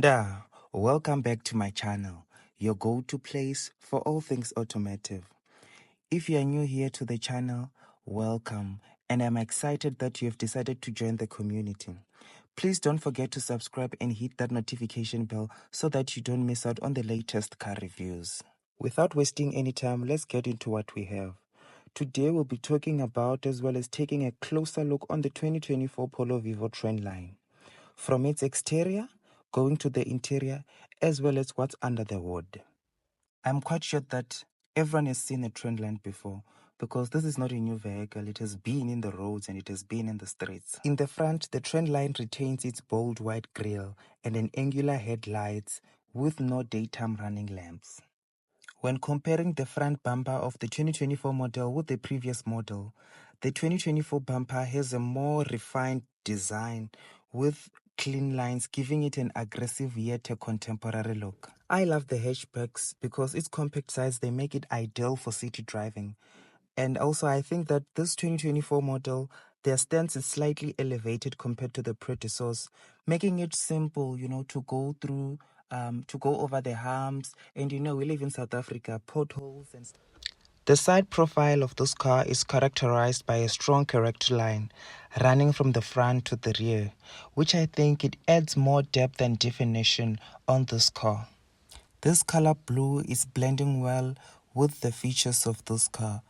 Da, welcome back to my channel, your go-to place for all things automotive. If you are new here to the channel, welcome, and I'm excited that you have decided to join the community. Please don't forget to subscribe and hit that notification bell so that you don't miss out on the latest car reviews. Without wasting any time, let's get into what we have. Today we'll be talking about as well as taking a closer look on the 2024 Polo Vivo Trendline. From its exterior, going to the interior, as well as what's under the hood. I'm quite sure that everyone has seen a Trendline before because this is not a new vehicle. It has been in the roads and it has been in the streets. In the front, the Trendline retains its bold white grille and an angular headlights with no daytime running lamps. When comparing the front bumper of the 2024 model with the previous model, the 2024 bumper has a more refined design with clean lines, giving it an aggressive yet a contemporary look. I love the hatchbacks because its compact size, they make it ideal for city driving. And also I think that this 2024 model, their stance is slightly elevated compared to the predecessors, making it simple, to go through, to go over the humps. And we live in South Africa, potholes and stuff. The side profile of this car is characterized by a strong character line running from the front to the rear, which I think it adds more depth and definition on this car. This color blue is blending well with the features of this car.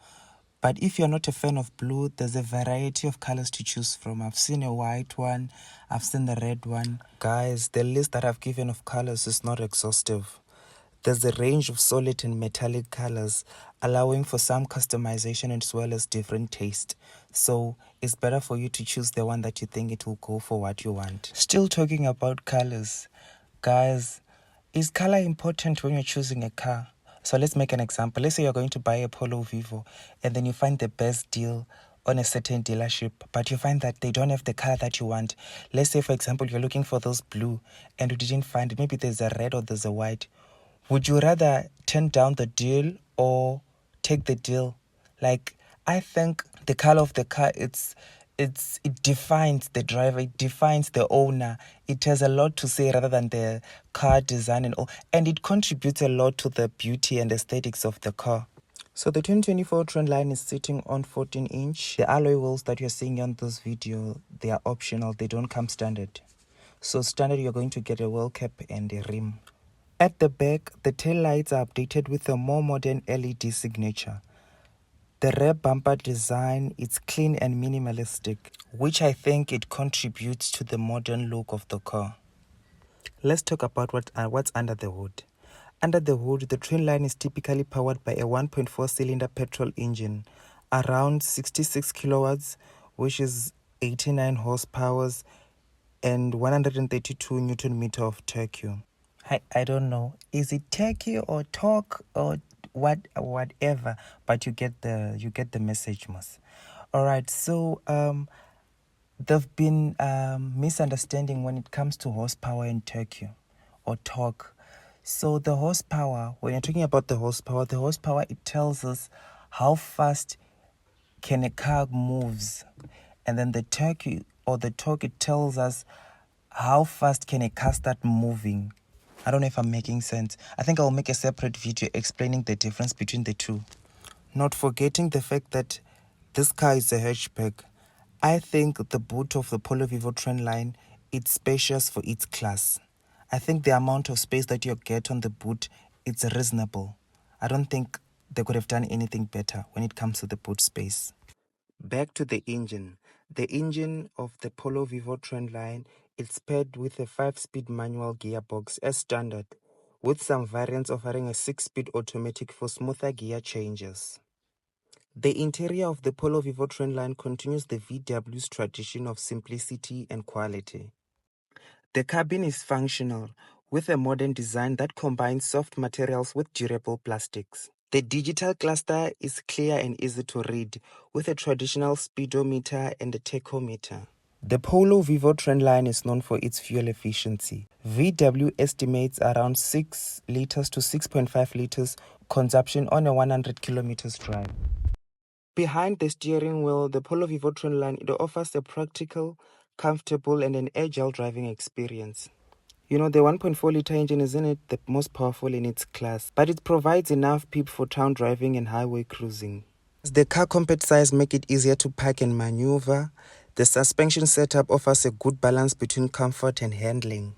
But if you're not a fan of blue, there's a variety of colors to choose from. I've seen a white one, I've seen the red one. Guys, the list that I've given of colors is not exhaustive. There's a range of solid and metallic colors, allowing for some customization as well as different taste. So it's better for you to choose the one that you think it will go for what you want. Still talking about colors, guys, is color important when you're choosing a car? So let's make an example. Let's say you're going to buy a Polo Vivo and then you find the best deal on a certain dealership, but you find that they don't have the color that you want. Let's say, for example, you're looking for those blue and you didn't find it. Maybe there's a red or there's a white. Would you rather turn down the deal or take the deal? Like, I think the color of the car, it defines the driver, it defines the owner. It has a lot to say rather than the car design and all, and it contributes a lot to the beauty and aesthetics of the car. So the 2024 Trendline is sitting on 14-inch. The alloy wheels that you're seeing on this video, they are optional. They don't come standard. So standard, you're going to get a wheel cap and a rim. At the back, the tail lights are updated with a more modern LED signature. The rear bumper design is clean and minimalistic, which I think it contributes to the modern look of the car. Let's talk about what's under the hood. Under the hood, the Trendline is typically powered by a 1.4-cylinder petrol engine, around 66 kilowatts, which is 89 horsepower, and 132 Newton meter of torque. I don't know. Is it turkey or talk or whatever? But you get the message, Moss. All right. So there've been misunderstanding when it comes to horsepower and turkey or torque. So the horsepower, when you're talking about the horsepower, it tells us how fast can a car moves, and then the turkey or the torque, it tells us how fast can a car start moving. I don't know if I'm making sense. I think I'll make a separate video explaining the difference between the two. Not forgetting the fact that this car is a hatchback. I think the boot of the Polo Vivo Trendline, it's spacious for its class. I think the amount of space that you get on the boot, it's reasonable. I don't think they could have done anything better when it comes to the boot space. Back to the engine. The engine of the Polo Vivo Trendline is paired with a 5-speed manual gearbox as standard, with some variants offering a 6-speed automatic for smoother gear changes. The interior of the Polo Vivo Trendline continues the VW's tradition of simplicity and quality. The cabin is functional, with a modern design that combines soft materials with durable plastics. The digital cluster is clear and easy to read, with a traditional speedometer and a tachometer. The Polo Vivo Trendline is known for its fuel efficiency. VW estimates around 6 liters to 6.5 liters consumption on a 100 kilometers drive. Behind the steering wheel, the Polo Vivo Trendline, it offers a practical, comfortable and an agile driving experience. You know, the 1.4-liter engine isn't it the most powerful in its class, but it provides enough pep for town driving and highway cruising. The car compact size make it easier to park and maneuver. The suspension setup offers a good balance between comfort and handling.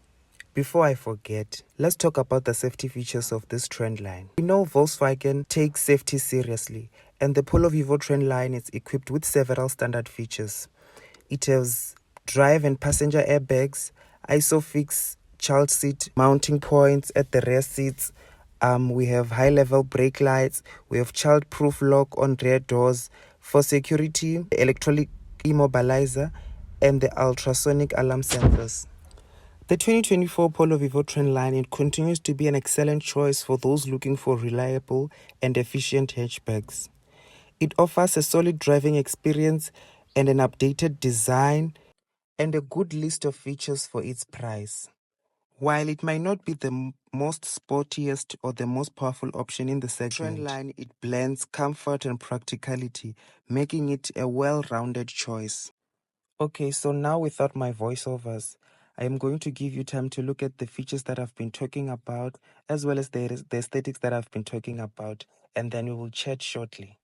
Before I forget, let's talk about the safety features of this Trendline. We know Volkswagen takes safety seriously, and the Polo Vivo Trendline is equipped with several standard features. It has drive and passenger airbags, ISOFIX child seat mounting points at the rear seats. We have high-level brake lights. We have child-proof lock on rear doors. For security, electronic immobilizer, and the ultrasonic alarm sensors. The 2024 Polo Vivo Trendline, it continues to be an excellent choice for those looking for reliable and efficient hatchbacks. It offers a solid driving experience and an updated design and a good list of features for its price. While it might not be the most sportiest or the most powerful option in the segment, Trendline, it blends comfort and practicality, making it a well-rounded choice. Okay, so now without my voiceovers, I am going to give you time to look at the features that I've been talking about, as well as the aesthetics that I've been talking about, and then we will chat shortly.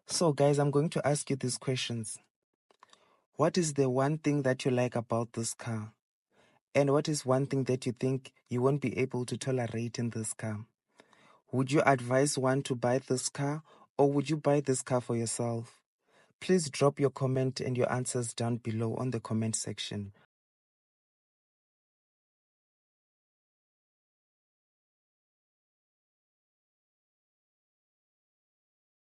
So, guys, I'm going to ask you these questions. What is the one thing that you like about this car? And what is one thing that you think you won't be able to tolerate in this car? Would you advise one to buy this car, or would you buy this car for yourself? Please drop your comment and your answers down below on the comment section.